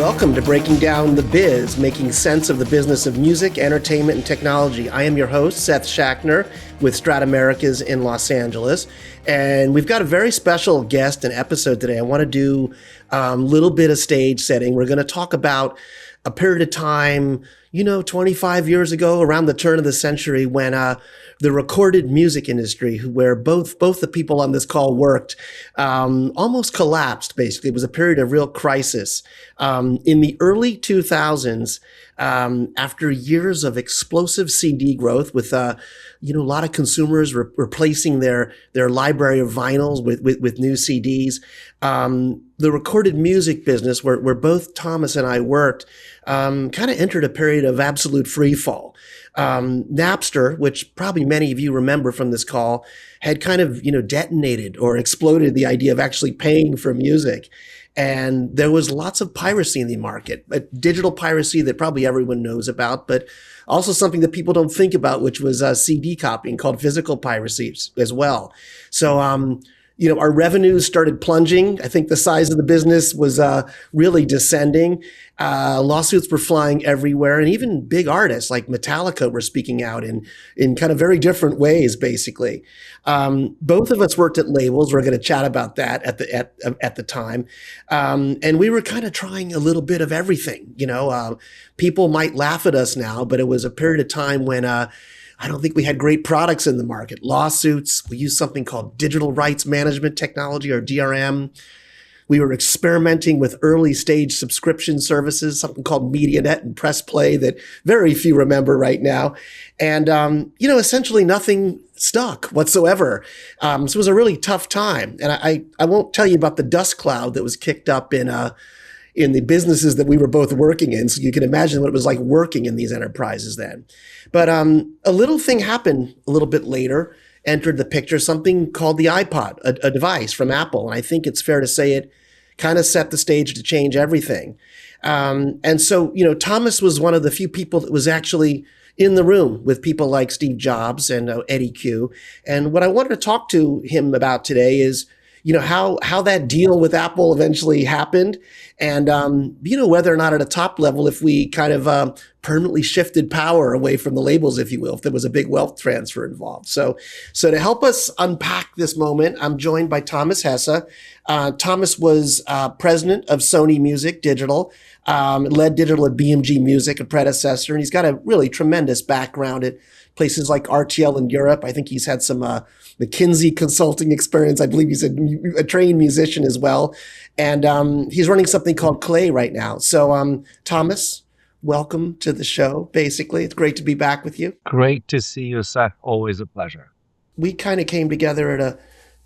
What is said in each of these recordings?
Welcome to Breaking Down the Biz, making sense of the business of music, entertainment, and technology. I am your host, Seth Shachner, with Strat Americas in Los Angeles. And we've got a very special guest and episode today. I want to do a little bit of stage setting. We're going to talk about a period of time, 25 years ago, around the turn of the century, when the recorded music industry, where both the people on this call worked, almost collapsed, basically. It was a period of real crisis. In the early 2000s, after years of explosive CD growth with, a lot of consumers replacing their library of vinyls with new CDs, the recorded music business, where both Thomas and I worked, kind of entered a period of absolute free fall. Napster, which probably many of you remember from this call, had kind of, detonated or exploded the idea of actually paying for music. And there was lots of piracy in the market, digital piracy that probably everyone knows about, but also something that people don't think about, which was CD copying, called physical piracy as well. So, our revenues started plunging. I think the size of the business was really descending. Lawsuits were flying everywhere, and even big artists like Metallica were speaking out in kind of very different ways, basically. Both of us worked at labels. We're going to chat about that at the time. And we were kind of trying a little bit of everything. People might laugh at us now, but it was a period of time when I don't think we had great products in the market. Lawsuits. We used something called digital rights management technology, or DRM. We were experimenting with early stage subscription services, something called MediaNet and Press Play that very few remember right now. And, essentially nothing stuck whatsoever. So it was a really tough time. And I won't tell you about the dust cloud that was kicked up in the businesses that we were both working in. So you can imagine what it was like working in these enterprises then. But a little thing happened a little bit later, entered the picture, something called the iPod, a device from Apple. And I think it's fair to say it kind of set the stage to change everything. And so, Thomas was one of the few people that was actually in the room with people like Steve Jobs and Eddie Q. And what I wanted to talk to him about today is, how that deal with Apple eventually happened, and whether or not at a top level, if we kind of permanently shifted power away from the labels, if you will, if there was a big wealth transfer involved. So to help us unpack this moment, I'm joined by Thomas Hesse. Thomas was president of Sony Music Digital, led digital at BMG Music, a predecessor, and he's got a really tremendous background at places like RTL in Europe. I think he's had some McKinsey consulting experience. I believe he's a trained musician as well. And he's running something called Clay right now. So Thomas, welcome to the show, basically. It's great to be back with you. Great to see you, Seth. Always a pleasure. We kind of came together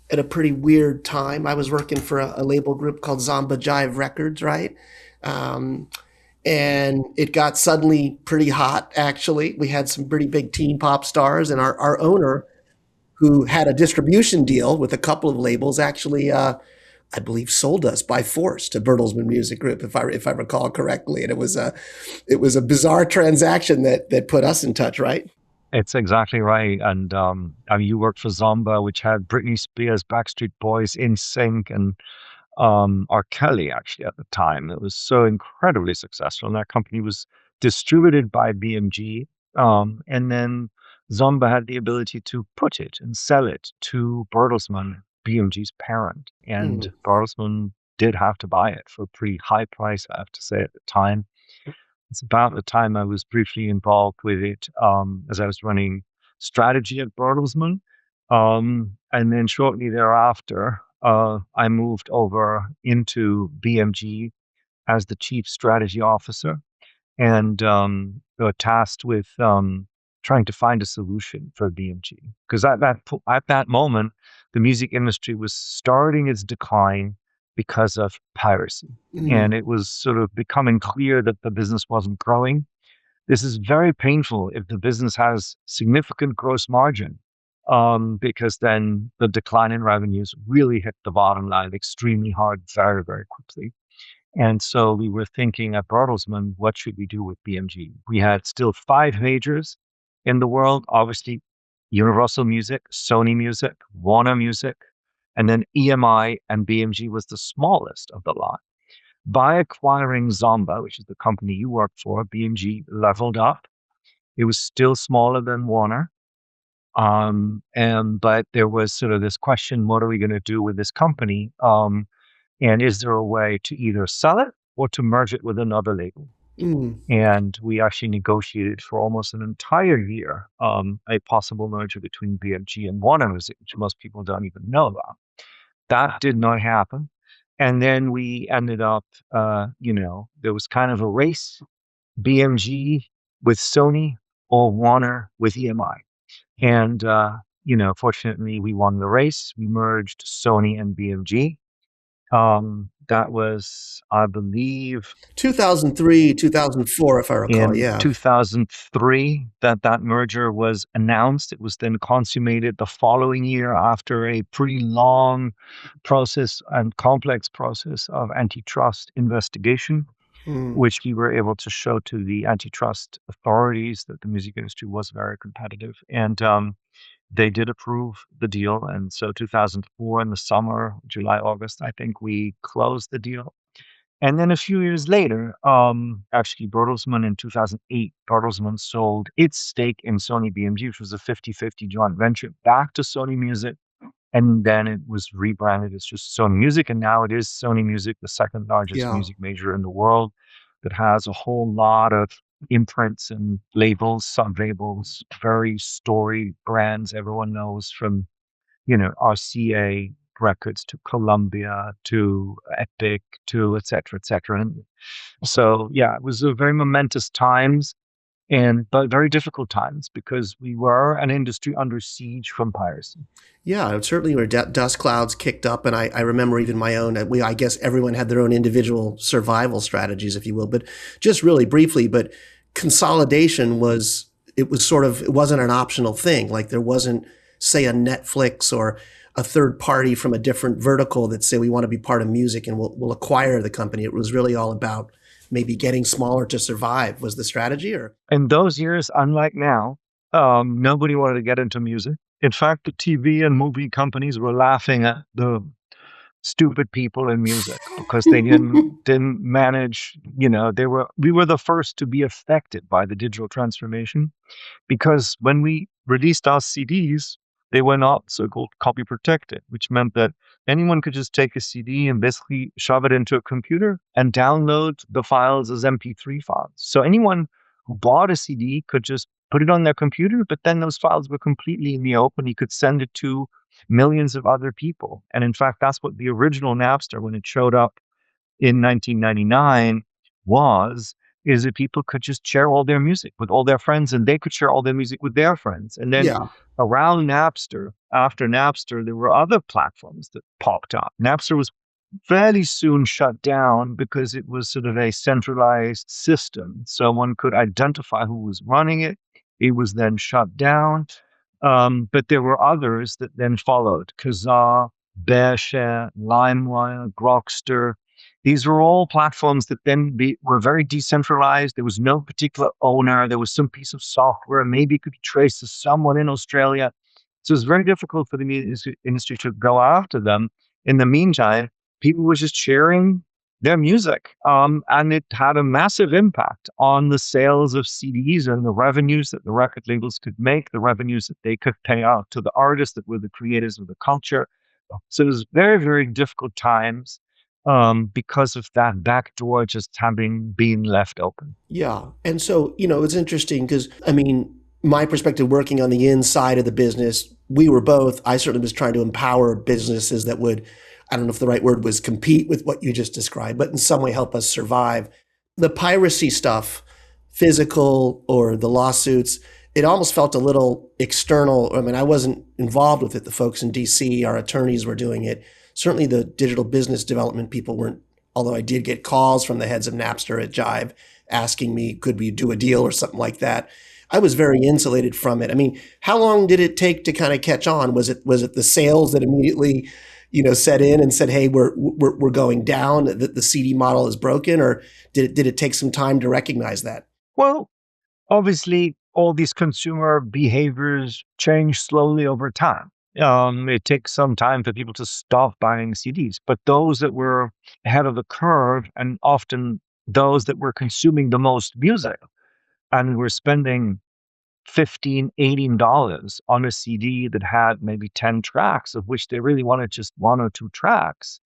at a pretty weird time. I was working for a label group called Zomba Jive Records, right? And it got suddenly pretty hot, actually. We had some pretty big teen pop stars, and our owner, who had a distribution deal with a couple of labels, actually, I believe, sold us by force to Bertelsmann Music Group, if I recall correctly. And it was a bizarre transaction that put us in touch, right? It's exactly right. And you worked for Zomba, which had Britney Spears, Backstreet Boys, NSYNC, and R. Kelly, actually, at the time. It was so incredibly successful. And that company was distributed by BMG. And then Zomba had the ability to put it and sell it to Bertelsmann, BMG's parent. And Bertelsmann did have to buy it for a pretty high price, I have to say, at the time. It's about the time I was briefly involved with it as I was running strategy at Bertelsmann. And then shortly thereafter, I moved over into BMG as the chief strategy officer and were tasked with trying to find a solution for BMG. Because at that moment, the music industry was starting its decline because of piracy. And it was sort of becoming clear that the business wasn't growing. This is very painful if the business has significant gross margin, because then the decline in revenues really hit the bottom line extremely hard, very, very quickly. And so we were thinking at Bertelsmann, what should we do with BMG? We had still 5 majors in the world, obviously Universal Music, Sony Music, Warner Music, and then EMI and BMG was the smallest of the lot. by acquiring Zomba, which is the company you work for, BMG leveled up. It was still smaller than Warner. But there was sort of this question, what are we going to do with this company? And is there a way to either sell it or to merge it with another label? Mm. And we actually negotiated for almost an entire year a possible merger between BMG and Warner Music, which most people don't even know about. That did not happen. And then we ended up, there was kind of a race, BMG with Sony or Warner with EMI. And, fortunately, we won the race. We merged Sony and BMG. That was, I believe, 2003, 2004, if I recall. in Yeah. 2003 that merger was announced. It was then consummated the following year after a pretty long process and complex process of antitrust investigation, Mm. which we were able to show to the antitrust authorities that the music industry was very competitive. And they did approve the deal. And so 2004 in the summer, July, August, I think we closed the deal. And then a few years later, actually, Bertelsmann in 2008, Bertelsmann sold its stake in Sony BMG, which was a 50-50 joint venture, back to Sony Music. And then it was rebranded as just Sony Music. And now it is Sony Music, the second largest Yeah. music major in the world, that has a whole lot of imprints and labels, sub-labels, very storied brands everyone knows, from RCA Records to Columbia to Epic to et cetera, et cetera. And so, yeah, it was a very momentous times, but very difficult times because we were an industry under siege from piracy. Yeah, it certainly were dust clouds kicked up, and I remember even my own. I guess everyone had their own individual survival strategies, if you will. But just really briefly, but consolidation it wasn't an optional thing. Like there wasn't, say, a Netflix or a third party from a different vertical that say we want to be part of music and we'll acquire the company. It was really all about maybe getting smaller to survive. Was the strategy, or? In those years, unlike now, nobody wanted to get into music. In fact, the TV and movie companies were laughing at the stupid people in music because they didn't manage. We were the first to be affected by the digital transformation, because when we released our CDs, they were not so-called copy protected, which meant that anyone could just take a CD and basically shove it into a computer and download the files as MP3 files. So anyone who bought a CD could just put it on their computer, but then those files were completely in the open. You could send it to millions of other people. And in fact, that's what the original Napster, when it showed up in 1999, is that people could just share all their music with all their friends, and they could share all their music with their friends. And then Yeah. around Napster, after Napster, there were other platforms that popped up. Napster was fairly soon shut down because it was sort of a centralized system. So one could identify who was running it. It was then shut down. But there were others that then followed: Kazaa, Bearshare, LimeWire, Grokster. These were all platforms that then were very decentralized. There was no particular owner. There was some piece of software. Maybe it could be traced to someone in Australia. So it's very difficult for the music industry to go after them. In the meantime, people were just sharing their music. And it had a massive impact on the sales of CDs and the revenues that the record labels could make, the revenues that they could pay out to the artists that were the creators of the culture. So it was very, very difficult times because of that back door just having been left open. Yeah. And so, it's interesting because, I mean, my perspective working on the inside of the business, I certainly was trying to empower businesses that would, I don't know if the right word was compete with what you just described, but in some way help us survive. The piracy stuff, physical or the lawsuits, it almost felt a little external. I mean, I wasn't involved with it. The folks in DC, our attorneys were doing it. Certainly the digital business development people weren't, although I did get calls from the heads of Napster at Jive asking me, could we do a deal or something like that? I was very insulated from it. I mean, how long did it take to kind of catch on? Was it the sales that immediately, set in and said, "Hey, we're going down. The CD model is broken," or did it take some time to recognize that? Well, obviously, all these consumer behaviors change slowly over time. it takes some time for people to stop buying CDs. But those that were ahead of the curve, and often those that were consuming the most music and were spending 15, $18 on a CD that had maybe 10 tracks, of which they really wanted just one or two tracks,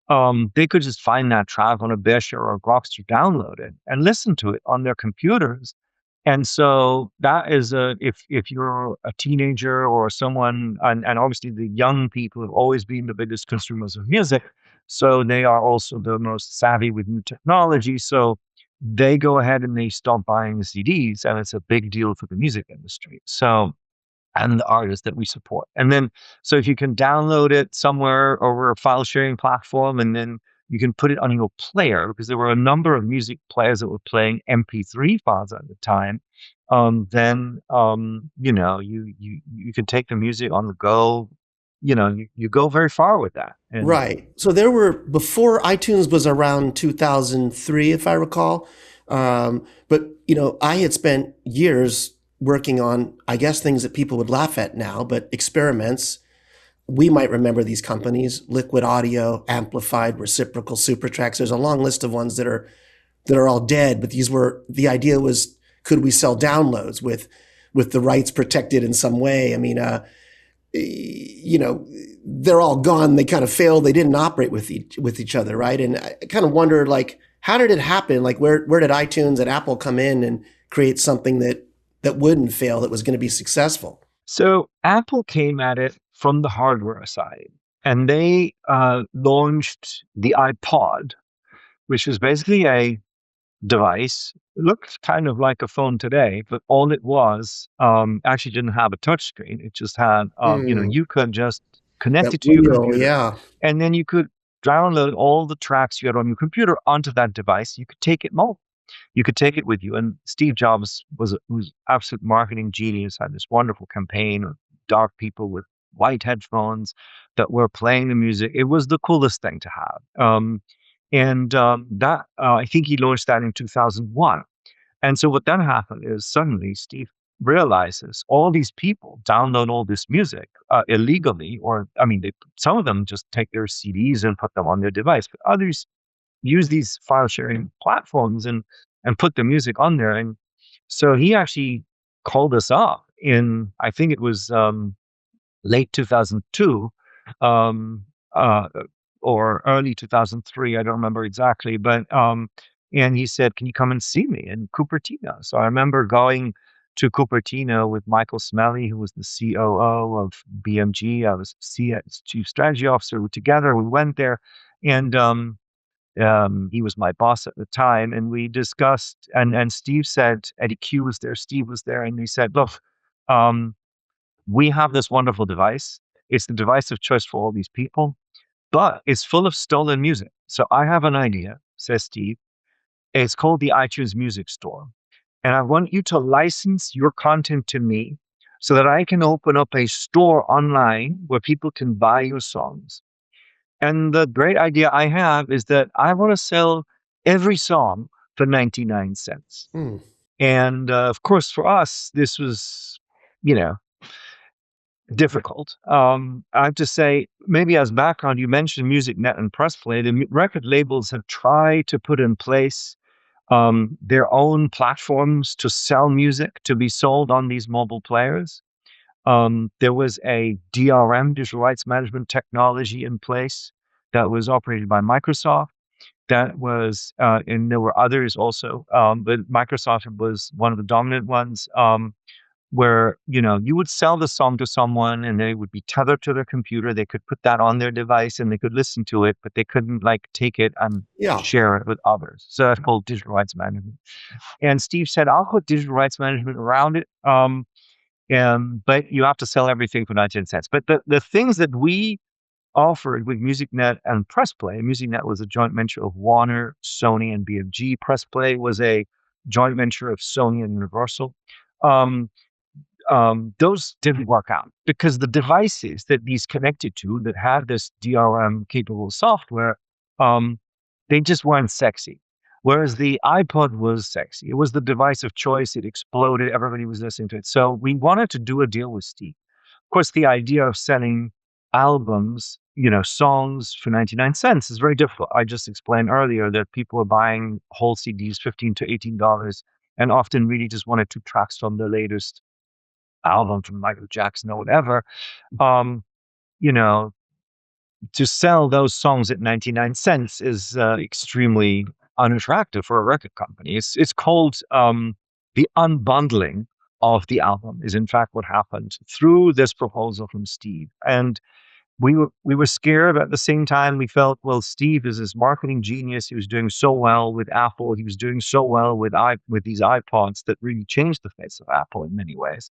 they could just find that track on a Bish or a Grokster, download it, and listen to it on their computers. And so that is if you're a teenager or someone, and obviously the young people have always been the biggest consumers of music, so they are also the most savvy with new technology. So they go ahead and they stop buying the CDs, and it's a big deal for the music industry. So, and the artists that we support. And then, so if you can download it somewhere over a file sharing platform, and then you can put it on your player, because there were a number of music players that were playing MP3 files at the time. Then, you can take the music on the go. You go very far with that. And Right. So there were, before iTunes was around 2003, if I recall. But, I had spent years working on, I guess, things that people would laugh at now, but experiments. We might remember these companies: Liquid Audio, Amplified, Reciprocal, Supertracks. There's a long list of ones that are all dead, but the idea was, could we sell downloads with the rights protected in some way? I mean, they're all gone. They kind of failed. They didn't operate with each other, right? And I kind of wondered, like, how did it happen? Like, where did iTunes and Apple come in and create something that wouldn't fail, that was going to be successful? so Apple came at it from the hardware side, and they launched the iPod, which was basically a device. It looked kind of like a phone today, but all it was, actually didn't have a touch screen. It just had, Hmm. you could just connect That it to your wheel, computer, yeah. and then you could download all the tracks you had on your computer onto that device. You could take it mobile. You could take it with you. And Steve Jobs was absolute marketing genius. Had this wonderful campaign of dark people with white headphones that were playing the music. It was the coolest thing to have. And that I think he launched that in 2001. And so what then happened is suddenly Steve realizes all these people download all this music illegally, or I mean, some of them just take their CDs and put them on their device, but others use these file sharing platforms and put the music on there. And so he actually called us up in, I think it was late 2002, um, uh, or early 2003. I don't remember exactly, but and he said, "Can you come and see me in Cupertino?" So I remember going to Cupertino with Michael Smelly, who was the COO of BMG. I was Chief Strategy Officer. Together, we went there, and he was my boss at the time, and we discussed. And Steve said, Eddie Q was there, Steve was there, and he said, "Look, um, we have this wonderful device. It's the device of choice for all these people, but it's full of stolen music. So I have an idea," says Steve. "It's called the iTunes Music Store. And I want you to license your content to me so that I can open up a store online where people can buy your songs. And the great idea I have is that I want to sell every song for 99 cents." Hmm. And of course, for us, this was, you know, difficult. I have to say, maybe as background, you mentioned MusicNet and PressPlay. The record labels have tried to put in place their own platforms to sell music to be sold on these mobile players. There was a DRM, digital rights management technology, in place that was operated by Microsoft. That was, and there were others also, but Microsoft was one of the dominant ones. Where you would sell the song to someone, and they would be tethered to their computer. They could put that on their device, and they could listen to it, but they couldn't like take it and Yeah. share it with others. So that's called digital rights management. And Steve said, "I'll put digital rights management around it, but you have to sell everything for 19 cents." But the things that we offered with MusicNet and PressPlay — MusicNet was a joint venture of Warner, Sony, and BMG. PressPlay was a joint venture of Sony and Universal. Um, those didn't work out because the devices that these connected to that had this DRM capable software, um, they just weren't sexy. Whereas the iPod was sexy. It was the device of choice. It exploded. Everybody was listening to it. So we wanted to do a deal with Steve. course, the idea of selling albums, songs for 99 cents is very difficult. I just explained earlier that people are buying whole CDs, $15 to $18, and often really just one or two tracks from the latest album from Michael Jackson or whatever. Um, you know, to sell those songs at 99 cents is extremely unattractive for a record company. It's called the unbundling of the album is in fact what happened through this proposal from Steve. And we were scared, but at the same time we felt, well, Steve is this marketing genius. He was doing so well with Apple. He was doing so well with these iPods that really changed the face of Apple in many ways.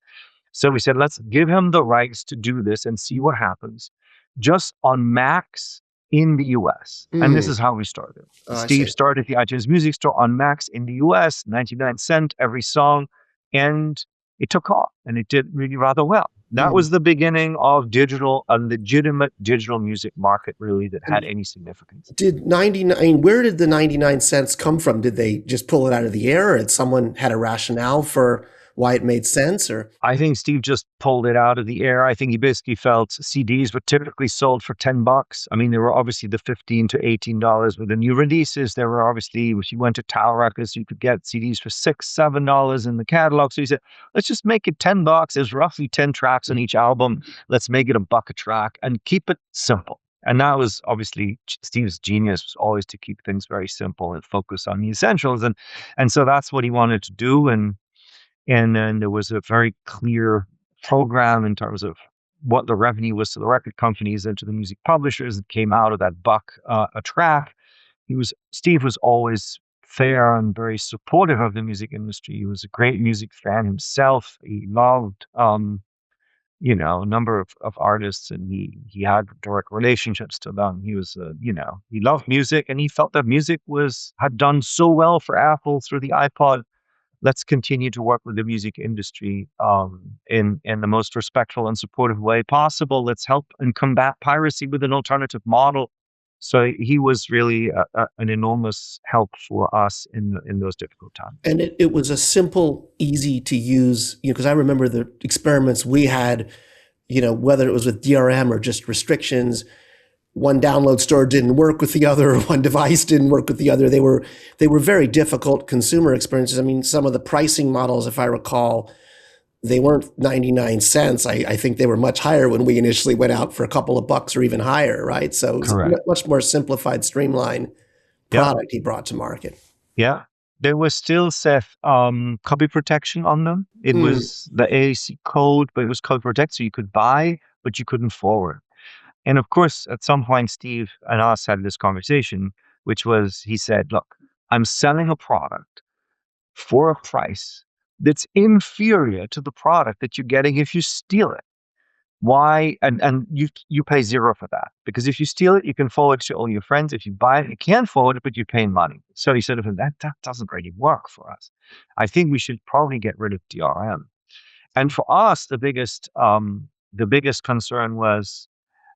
So we said, let's give him the rights to do this and see what happens just on Macs in the US. And this Mm. is how we started. Oh, I Steve see. started the iTunes Music Store on Macs in the US, 99 cent every song. And it took off and it did really rather well. That Mm. was the beginning of a legitimate digital music market, really, that had And any significance. did 99, where did the 99 cents come from? Did they just pull it out of the air, or had someone had a rationale for why it made sense? Or I think Steve just pulled it out of the air. I think he basically felt CDs were typically sold for $10. I mean, there were obviously the $15 to $18 with the new releases. There were obviously, if you went to Tower Records, you could get CDs for $6, $7 in the catalog. So he said, let's just make it $10. There's roughly 10 tracks on each album. Let's make it $1 a track and keep it simple. And that was obviously Steve's genius, was always to keep things very simple and focus on the essentials. And so that's what he wanted to do. And then there was a very clear program in terms of what the revenue was to the record companies and to the music publishers that came out of that buck a track. Steve was always fair and very supportive of the music industry. He was a great music fan himself. He loved, a number of artists, and he had direct relationships to them. He was, he loved music, and he felt that music had done so well for Apple through the iPod. Let's continue to work with the music industry in the most respectful and supportive way possible. Let's help and combat piracy with an alternative model. So he was really an enormous help for us in those difficult times. and it was a simple, easy to use, because I remember the experiments we had, whether it was with DRM or just restrictions. One download store didn't work with the other, one device didn't work with the other. They were very difficult consumer experiences. I mean, some of the pricing models, if I recall, they weren't 99 cents. I think they were much higher when we initially went out, for a couple of bucks or even higher, right? So it was a Correct. much more simplified, streamlined Yeah. product he brought to market. Yeah. There was still, Seth, copy protection on them. It Mm. was the AAC code, but it was code protect, so you could buy, but you couldn't forward. And of course, at some point, Steve and us had this conversation, which was, he said, look, I'm selling a product for a price that's inferior to the product that you're getting if you steal it. Why? And you pay zero for that, because if you steal it, you can forward it to all your friends. If you buy it, you can't forward it, but you're paying money. So he said, that doesn't really work for us. I think we should probably get rid of DRM. And for us, the biggest concern was,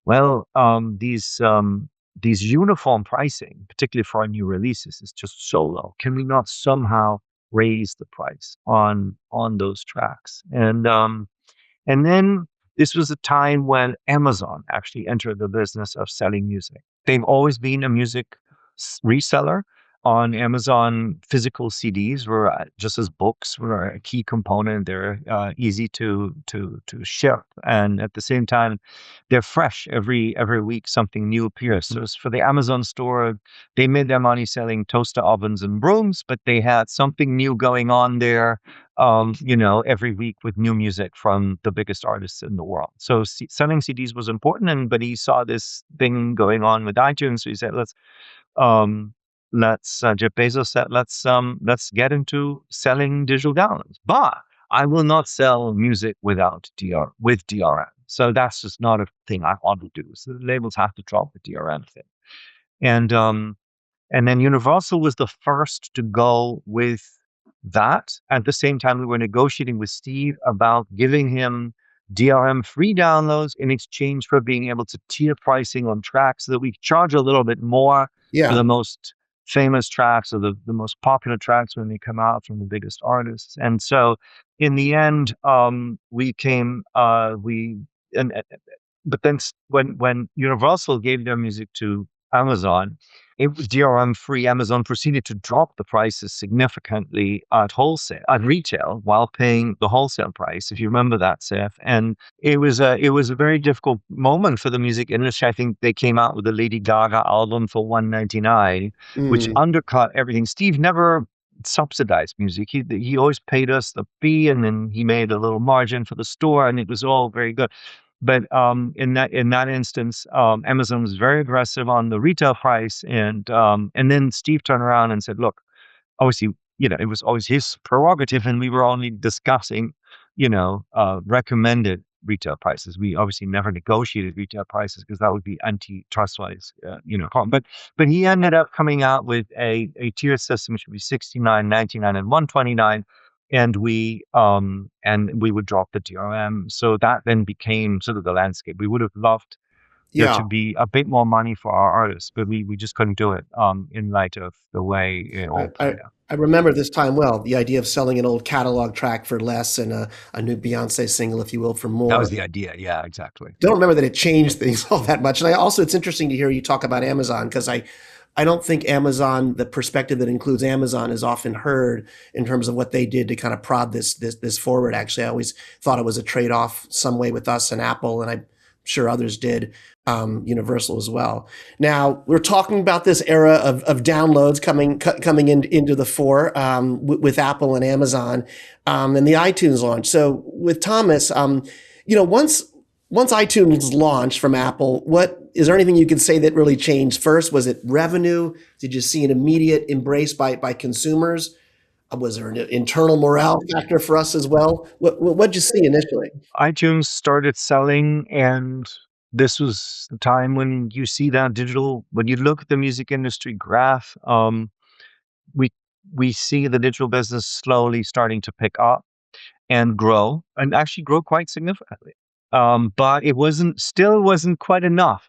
well, these uniform pricing, particularly for our new releases, is just so low. Can we not somehow raise the price on those tracks? And then this was a time when Amazon actually entered the business of selling music. They've always been a music reseller. On Amazon, physical CDs were just as books were a key component. They're easy to ship, and at the same time, they're fresh every week. Something new appears. So for the Amazon store, they made their money selling toaster ovens and brooms, but they had something new going on there. Every week with new music from the biggest artists in the world. So selling CDs was important, but he saw this thing going on with iTunes. So he said, um, Jeff Bezos said, let's get into selling digital downloads. But I will not sell music with DRM. So that's just not a thing I want to do. So the labels have to drop the DRM thing. And then Universal was the first to go with that. At the same time, we were negotiating with Steve about giving him DRM free downloads in exchange for being able to tier pricing on tracks so that we charge a little bit more for the most famous tracks or the most popular tracks when they come out from the biggest artists. And so in the end, we and but then when Universal gave their music to Amazon, it was DRM free. Amazon proceeded to drop the prices significantly at wholesale, at retail, while paying the wholesale price. If you remember that, Seth, and it was a very difficult moment for the music industry. I think they came out with a Lady Gaga album for $199, which Mm. undercut everything. Steve never subsidized music. He always paid us the fee, and then he made a little margin for the store, and it was all very good. But in that instance, Amazon was very aggressive on the retail price, and then Steve turned around and said, "Look, obviously, it was always his prerogative, and we were only discussing, recommended retail prices. We obviously never negotiated retail prices because that would be antitrust wise, but he ended up coming out with a tier system, which would be 69, 99, and 129. And we would drop the DRM. So that then became sort of the landscape. We would have loved there Yeah. to be a bit more money for our artists, but we just couldn't do it in light of the way it I, all I played out. I remember this time well, the idea of selling an old catalog track for less and a new Beyonce single, if you will, for That was more. the idea. Yeah, exactly. Don't remember that it changed things all that much. And I also, it's interesting to hear you talk about Amazon because I don't think Amazon, the perspective that includes Amazon, is often heard in terms of what they did to kind of prod this forward. Actually, I always thought it was a trade off some way with us and Apple, and I'm sure others did, Universal as well. Now we're talking about this era of downloads coming into the fore, with Apple and Amazon, and the iTunes launch. So with Thomas, once iTunes launched from Apple, what is there anything you could say that really changed? First, was it revenue? Did you see an immediate embrace by consumers? Was there an internal morale factor for us as well? What did you see initially? iTunes started selling, and this was the time when you see that when you look at the music industry graph, we we see the digital business slowly starting to pick up and grow, and actually grow quite significantly. But it wasn't quite enough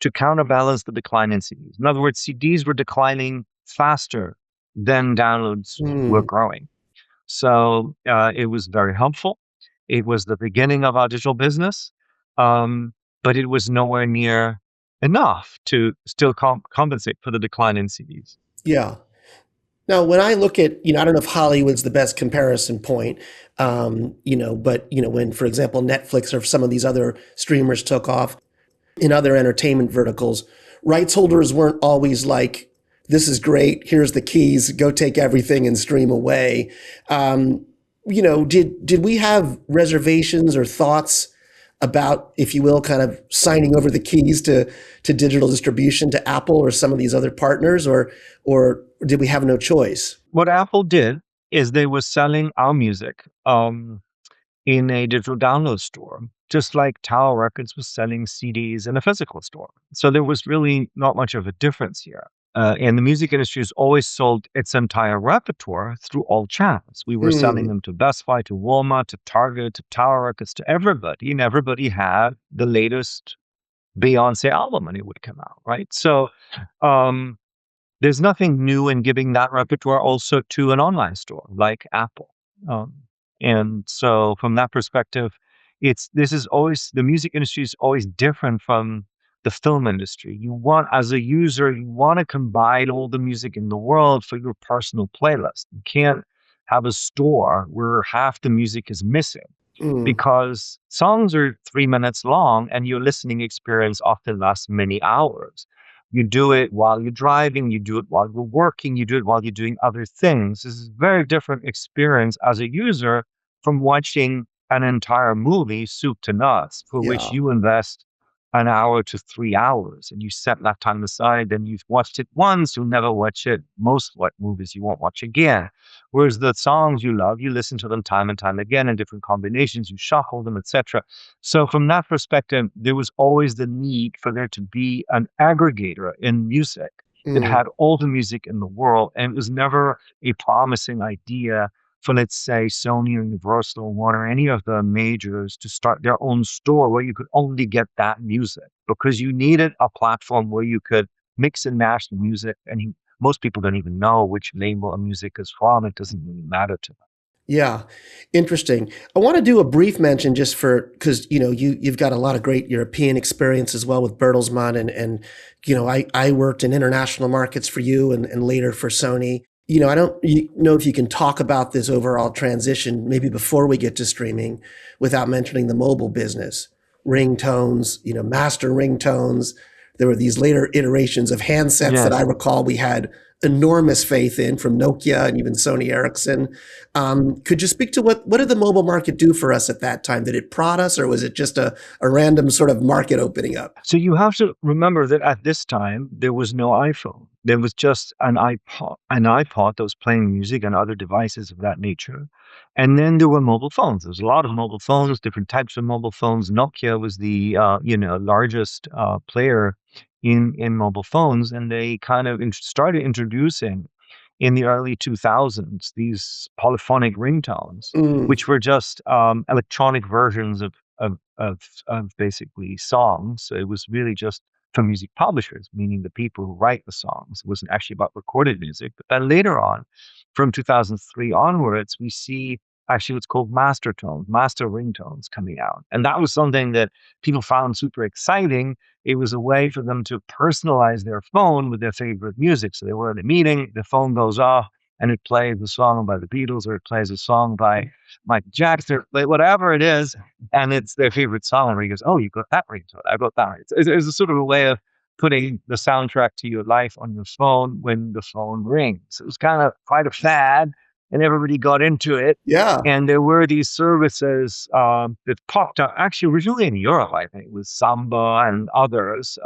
to counterbalance the decline in CDs. In other words, CDs were declining faster than downloads were Hmm. growing. So it was very helpful. It was the beginning of our digital business, um, but it was nowhere near enough to still compensate for the decline in CDs. Yeah. Now, when I look at, I don't know if Hollywood's the best comparison point, but when, for example, Netflix or some of these other streamers took off in other entertainment verticals, rights holders weren't always like, "This is great. Here's the keys. Go take everything and stream away." Did we have reservations or thoughts about, if you will, kind of signing over the keys to digital distribution to Apple or some of these other partners, or did we have no choice? What Apple did is they were selling our music in a digital download store, just like Tower Records was selling CDs in a physical store. So there was really not much of a difference here. And the music industry has always sold its entire repertoire through all channels. We were selling Hmm. them to Best Buy, to Walmart, to Target, to Tower Records, to everybody, and everybody had the latest Beyonce album when it would come out, right? So um, there's nothing new in giving that repertoire also to an online store like Apple. Um, and so from that perspective, this is always the music industry is always different from the film industry. As a user, you want to combine all the music in the world for your personal playlist. You can't have a store where half the music is missing Hmm. because songs are 3 minutes long and your listening experience often lasts many hours. You do it while you're driving, you do it while you're working, you do it while you're doing other things. This is a very different experience as a user from watching an entire movie, soup to nuts, for which Yeah. you invest an hour to 3 hours and you set that time aside and you've watched it once, you'll never watch it. Most what movies you won't watch again. Whereas the songs you love, you listen to them time and time again in different combinations, you shuffle them, etc. So from that perspective, there was always the need for there to be an aggregator in music that Hmm. had all the music in the world. And it was never a promising idea for, let's say, Sony or Universal or Warner, any of the majors to start their own store where you could only get that music because you needed a platform where you could mix and match the music. And most people don't even know which label a music is from. It doesn't really matter to them. Yeah, interesting. I want to do a brief mention just for because you've got a lot of great European experience as well with Bertelsmann and I worked in international markets for you and later for Sony. I don't know if you can talk about this overall transition maybe before we get to streaming without mentioning the mobile business, ringtones, master ringtones. There were these later iterations of handsets that I Yes. recall we had enormous faith in from Nokia and even Sony Ericsson. Could you speak to what did the mobile market do for us at that time? Did it prod us, or was it just a random sort of market opening up? So you have to remember that at this time there was no iPhone. There was just an iPod that was playing music and other devices of that nature. And then there were mobile phones. There was a lot of mobile phones, different types of mobile phones. Nokia was the largest player in mobile phones, and they kind of started introducing in the early 2000s these polyphonic ringtones, Mm, which were just electronic versions of basically songs. So it was really just for music publishers, meaning the people who write the songs. It wasn't actually about recorded music. But then later on, from 2003 onwards, we see actually what's called master tones, master ringtones coming out. And that was something that people found super exciting. It was a way for them to personalize their phone with their favorite music. So they were in a meeting, the phone goes off, and it plays a song by the Beatles or it plays a song by Michael Jackson, whatever it is, and it's their favorite song. And he goes, "Oh, you got that ringtone. I got that." It's a sort of a way of putting the soundtrack to your life on your phone when the phone rings. It was kind of quite a fad, and everybody got into it. yeah. And there were these services that popped up, actually originally in Europe, I think, with Samba and others,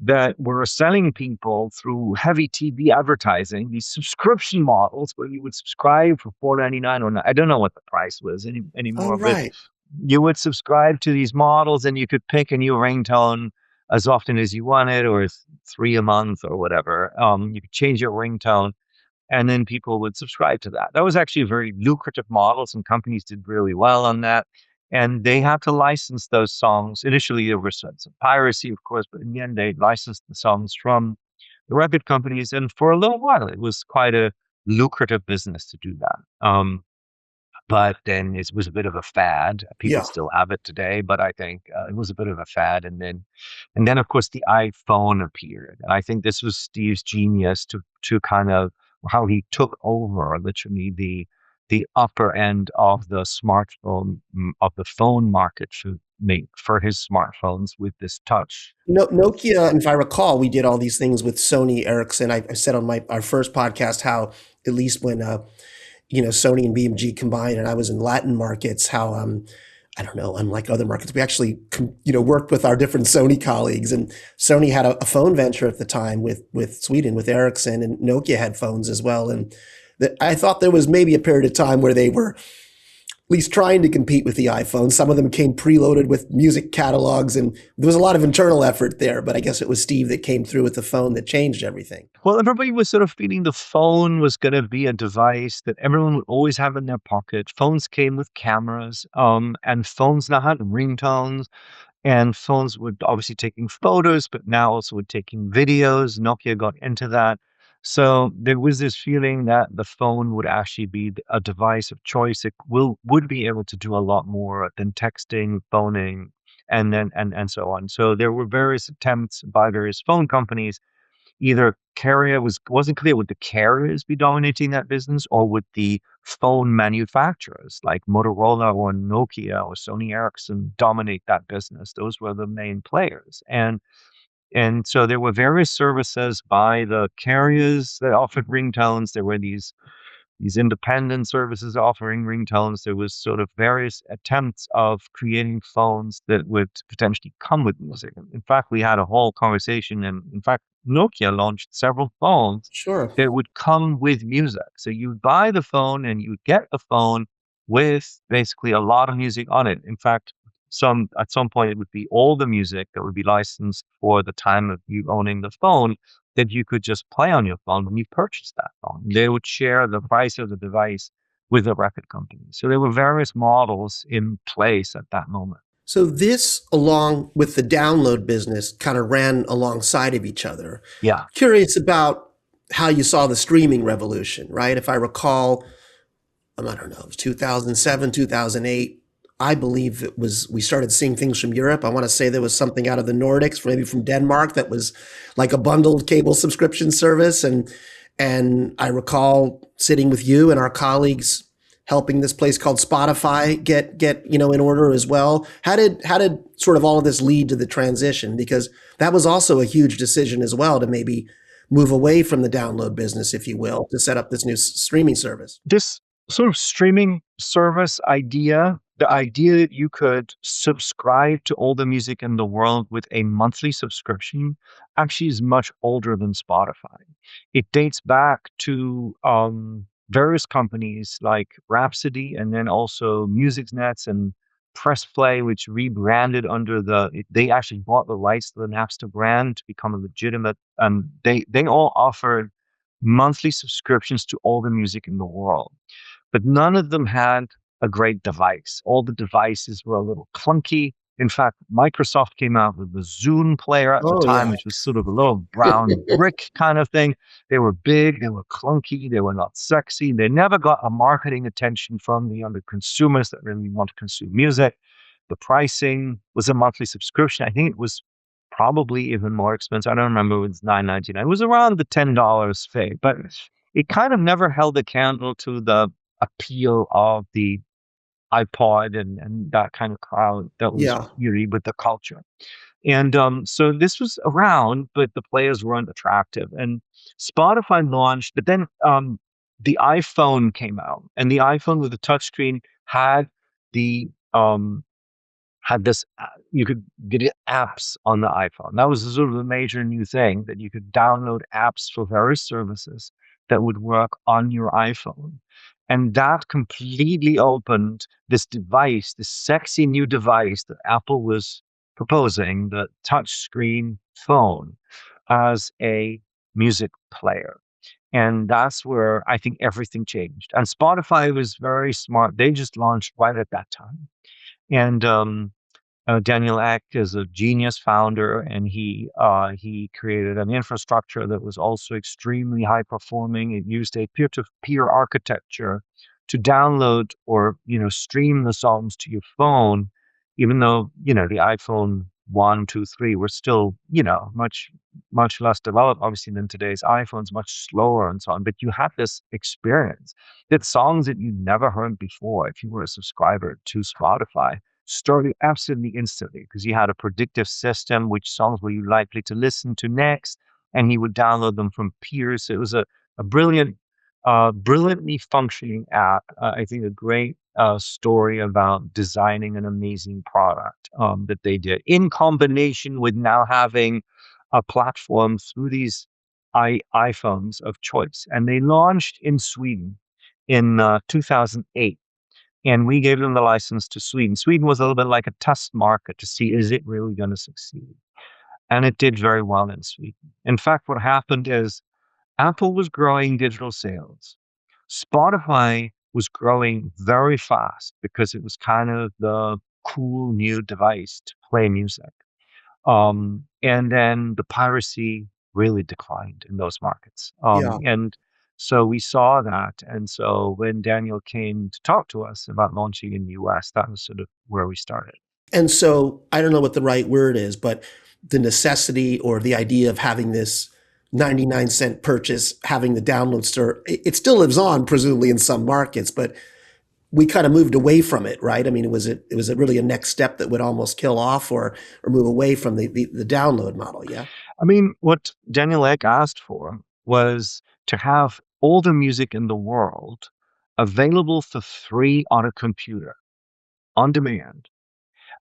that were selling people through heavy TV advertising, these subscription models where you would subscribe for 4.99 or not. I don't know what the price was Oh, anymore, but right. you would subscribe to these models and you could pick a new ringtone as often as you wanted, or three a month or whatever. You could change your ringtone and then people would subscribe to that. That was actually a very lucrative model. Some companies did really well on that. And they had to license those songs. Initially, there was some piracy, of course, but in the end, they licensed the songs from the record companies. And for a little while, it was quite a lucrative business to do that. But then it was a bit of a fad. People Yeah. still have it today, but I think it was a bit of a fad. And then of course the iPhone appeared, and I think this was Steve's genius to kind of how he took over literally the upper end of the smartphone of the phone market to make for his smartphones with this touch. No, Nokia, and if I recall, we did all these things with Sony Ericsson. I said on our first podcast how at least when Sony and BMG combined, and I was in Latin markets, how I don't know, unlike other markets, we actually worked with our different Sony colleagues, and Sony had a phone venture at the time with Sweden with Ericsson, and Nokia had phones as well, and I thought there was maybe a period of time where they were at least trying to compete with the iPhone. Some of them came preloaded with music catalogs, and there was a lot of internal effort there. But I guess it was Steve that came through with the phone that changed everything. Well, everybody was sort of feeling the phone was going to be a device that everyone would always have in their pocket. Phones came with cameras, and phones now had ringtones. And phones were obviously taking photos, but now also were taking videos. Nokia got into that. So there was this feeling that the phone would actually be a device of choice. It would be able to do a lot more than texting, phoning, and so on. So there were various attempts by various phone companies. Either carrier wasn't clear, would the carriers be dominating that business, or would the phone manufacturers like Motorola or Nokia or Sony Ericsson dominate that business? Those were the main players. And so there were various services by the carriers that offered ringtones. There were these independent services offering ringtones. There was sort of various attempts of creating phones that would potentially come with music. In fact, we had a whole conversation, and in fact, Nokia launched several phones Sure. that would come with music. So you'd buy the phone and you'd get the phone with basically a lot of music on it. In fact, at some point it would be all the music that would be licensed for the time of you owning the phone that you could just play on your phone when you purchased that phone. They would share the price of the device with the record company. So there were various models in place at that moment. So this, along with the download business, kind of ran alongside of each other. Yeah. Curious about how you saw the streaming revolution, right? If I recall, I don't know, it was 2007, 2008. I believe we started seeing things from Europe. I want to say there was something out of the Nordics, maybe from Denmark, that was like a bundled cable subscription service. And I recall sitting with you and our colleagues helping this place called Spotify get in order as well. How did sort of all of this lead to the transition? Because that was also a huge decision as well to maybe move away from the download business, if you will, to set up this new streaming service. This sort of streaming service idea, the idea that you could subscribe to all the music in the world with a monthly subscription, actually is much older than Spotify. It dates back to various companies like Rhapsody, and then also MusicNets and Press Play, which rebranded under they actually bought the rights to the Napster brand to become a legitimate, they all offered monthly subscriptions to all the music in the world. But none of them had a great device. All the devices were a little clunky. In fact, Microsoft came out with the Zune player at the Oh time, yeah. which was sort of a little brown brick kind of thing. They were big, they were clunky, they were not sexy. They never got a marketing attention from the other consumers that really want to consume music. The pricing was a monthly subscription. I think it was probably even more expensive. I don't remember, it was $9.99. It was around the $10 fee, but it kind of never held a candle to the appeal of the iPod and that kind of crowd that was Yeah. really with the culture. And so this was around, but the players weren't attractive. And Spotify launched, but then the iPhone came out, and the iPhone with the touchscreen the um, had this, you could get apps on the iPhone. That was sort of a major new thing, that you could download apps for various services that would work on your iPhone. And that completely opened this device, this sexy new device that Apple was proposing, the touchscreen phone, as a music player. And that's where I think everything changed. And Spotify was very smart. They just launched right at that time. And Daniel Ek is a genius founder, and he created an infrastructure that was also extremely high performing. It used a peer-to-peer architecture to download or stream the songs to your phone, even though the iPhone 1, 2, 3 were still much less developed, obviously, than today's iPhones, much slower and so on. But you had this experience that songs that you'd never heard before, if you were a subscriber to Spotify, started absolutely instantly, because he had a predictive system, which songs were you likely to listen to next, and he would download them from peers. It was a brilliantly functioning app. I think a great story about designing an amazing product that they did, in combination with now having a platform through these iPhones of choice. And they launched in Sweden in 2008. And we gave them the license to Sweden. Sweden was a little bit like a test market to see, is it really going to succeed? And it did very well in Sweden. In fact, what happened is Apple was growing digital sales. Spotify was growing very fast because it was kind of the cool new device to play music. And then the piracy really declined in those markets. Yeah. And so we saw that. And so when Daniel came to talk to us about launching in the US, that was sort of where we started. And so I don't know what the right word is, but the necessity or the idea of having this 99-cent purchase, having the download store, it still lives on, presumably in some markets, but we kind of moved away from it, right? I mean, was it really a next step that would almost kill off or move away from the download model? Yeah. I mean, what Daniel Ek asked for was to have all the music in the world available for free on a computer, on demand.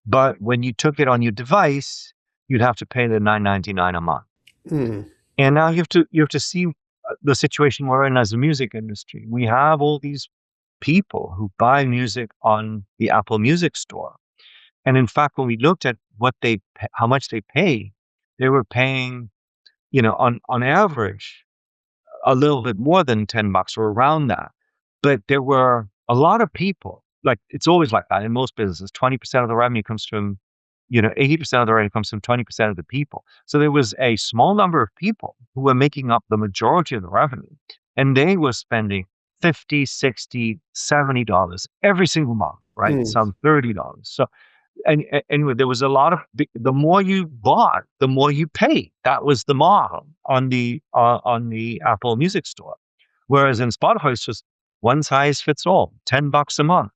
But when you took it on your device, you'd have to pay the $9.99 a month. Hmm. And now you have to see the situation we're in as a music industry. We have all these people who buy music on the Apple Music Store. And in fact, when we looked at how much they pay, they were paying, on average, a little bit more than $10 or around that. But there were a lot of people, like it's always like that in most businesses. 20% of the revenue comes from, 80% of the revenue comes from 20% of the people. So there was a small number of people who were making up the majority of the revenue, and they were spending 50, 60, $70 every single month, right? Mm. Some $30. So anyway, there was a lot of the more you bought, the more you paid. That was the model on the Apple Music Store. Whereas in Spotify, it's just one size fits all, $10 a month.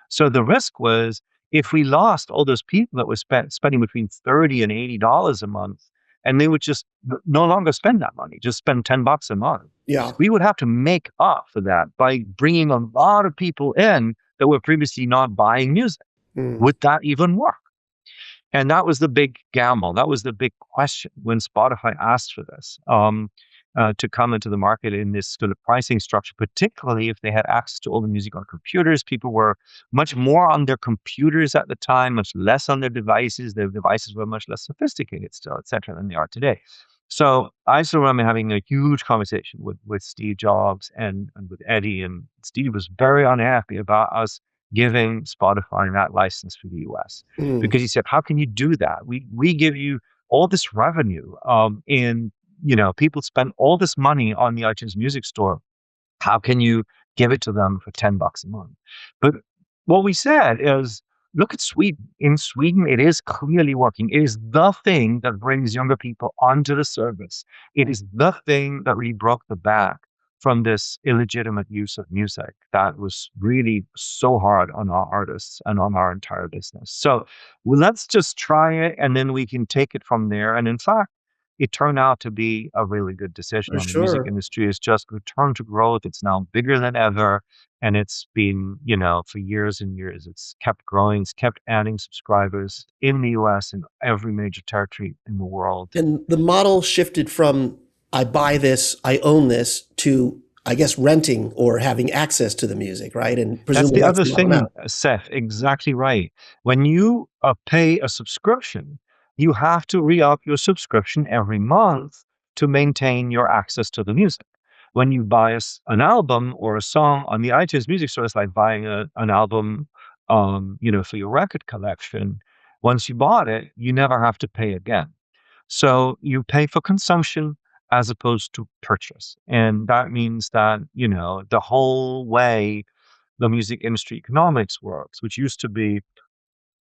So the risk was if we lost all those people that were spending between $30 and $80 a month, and they would just no longer spend that money, just spend $10 a month. Yeah. We would have to make up for that by bringing a lot of people in that were previously not buying music. Mm. Would that even work? And that was the big gamble. That was the big question when Spotify asked for this to come into the market in this sort of pricing structure, particularly if they had access to all the music on computers. People were much more on their computers at the time, much less on their devices. Their devices were much less sophisticated still, et cetera, than they are today. So I still remember having a huge conversation with Steve Jobs and with Eddie. And Steve was very unhappy about us giving Spotify that license for the US Mm. because he said, how can you do that? We give you all this revenue in, people spend all this money on the iTunes Music Store. How can you give it to them for $10 a month? But what we said is, look at Sweden. In Sweden, it is clearly working. It is the thing that brings younger people onto the service. It is the thing that really broke the back from this illegitimate use of music that was really so hard on our artists and on our entire business. So let's just try it and then we can take it from there. And in fact, it turned out to be a really good decision. For And the music sure. industry has just returned to growth. It's now bigger than ever. And it's been, for years and years, it's kept growing. It's kept adding subscribers in the US and every major territory in the world. And the model shifted from I buy this, I own this, to I guess renting or having access to the music, right? And That's presumably the that's other the model thing, now. Seth, exactly right. When you pay a subscription, you have to re-up your subscription every month to maintain your access to the music. When you buy an album or a song on the iTunes Music Store, it's like buying an album, for your record collection. Once you bought it, you never have to pay again. So you pay for consumption as opposed to purchase. And that means that, the whole way the music industry economics works, which used to be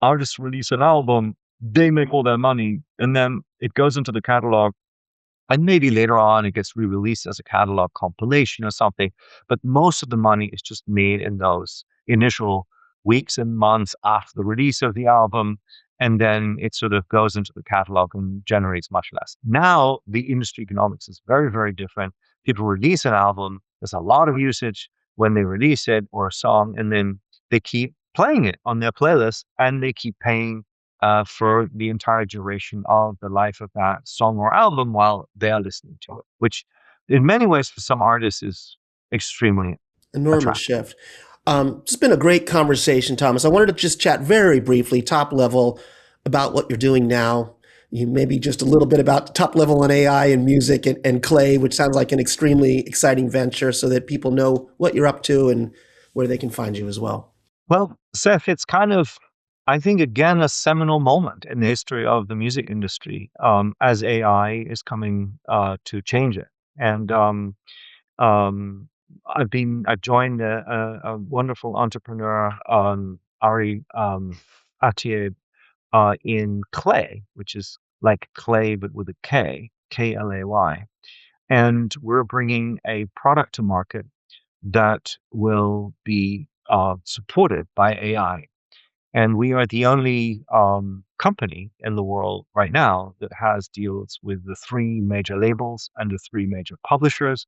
artists release an album, they make all their money, and then it goes into the catalog. And maybe later on it gets re-released as a catalog compilation or something. But most of the money is just made in those initial weeks and months after the release of the album. And then it sort of goes into the catalog and generates much less. Now the industry economics is very, very different. People release an album, there's a lot of usage when they release it or a song, and then they keep playing it on their playlist and they keep paying for the entire duration of the life of that song or album while they are listening to it, which in many ways for some artists is extremely Enormous attractive. shift. It's been a great conversation, Thomas. I wanted to just chat very briefly, top level, about what you're doing now. You maybe just a little bit about top level on AI and music and Clay, which sounds like an extremely exciting venture, so that people know what you're up to and where they can find you as well. Well, Seth, it's kind of, I think, again, a seminal moment in the history of the music industry as AI is coming to change it. And Um, I've joined a wonderful entrepreneur, Ari Atier, in Clay, which is like clay, but with a K, Klay. And we're bringing a product to market that will be supported by AI. And we are the only company in the world right now that has deals with the three major labels and the three major publishers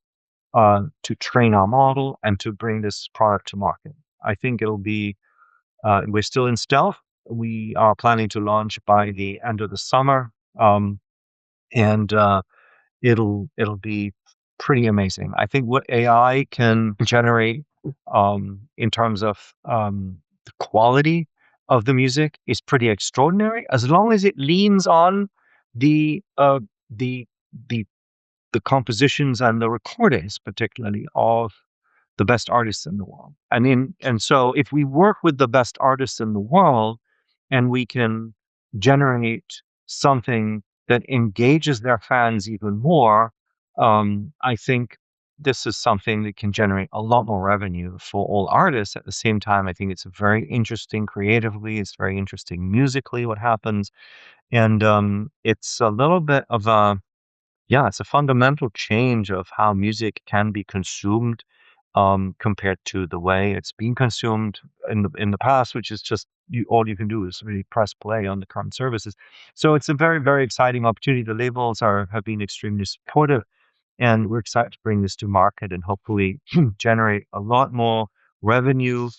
to train our model and to bring this product to market. I think it'll be, we're still in stealth. We are planning to launch by the end of the summer. And it'll be pretty amazing. I think what AI can generate in terms of the quality of the music is pretty extraordinary, as long as it leans on the uh, the the the compositions and the recordings, particularly of the best artists in the world. And so if we work with the best artists in the world and we can generate something that engages their fans even more, I think this is something that can generate a lot more revenue for all artists. At the same time, I think it's very interesting creatively. It's very interesting musically what happens. And it's a little bit of it's a fundamental change of how music can be consumed compared to the way it's being consumed in the past, which is just all you can do is really press play on the current services. So it's a very, very exciting opportunity. The labels have been extremely supportive, and we're excited to bring this to market and hopefully generate a lot more revenue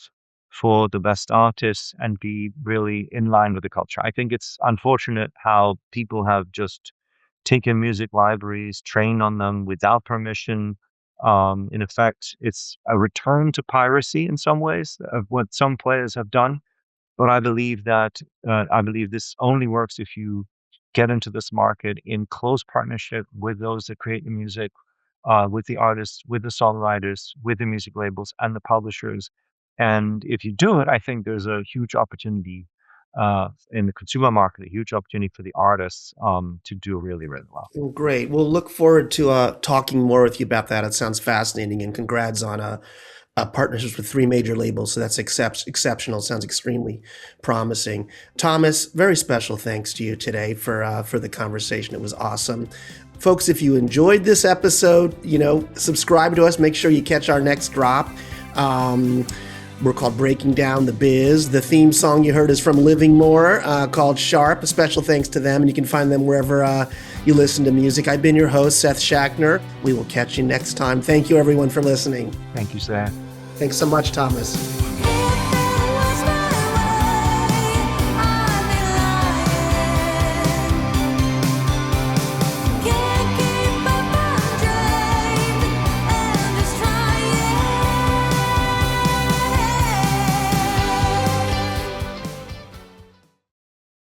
for the best artists and be really in line with the culture. I think it's unfortunate how people have just taken music libraries, trained on them without permission. In effect, it's a return to piracy in some ways of what some players have done. But I believe this only works if you get into this market in close partnership with those that create the music, with the artists, with the songwriters, with the music labels and the publishers. And if you do it, I think there's a huge opportunity in the consumer market, a huge opportunity for the artists to do really, really well. Well, great. We'll look forward to talking more with you about that. It sounds fascinating, and congrats on partnerships with 3 major labels. So that's exceptional. Sounds extremely promising. Thomas, very special thanks to you today for the conversation. It was awesome. Folks, if you enjoyed this episode, subscribe to us. Make sure you catch our next drop. We're called Breaking Down the Biz. The theme song you heard is from Living More, called Sharp. A special thanks to them, and you can find them wherever you listen to music. I've been your host, Seth Shachner. We will catch you next time. Thank you, everyone, for listening. Thank you, Seth. Thanks so much, Thomas.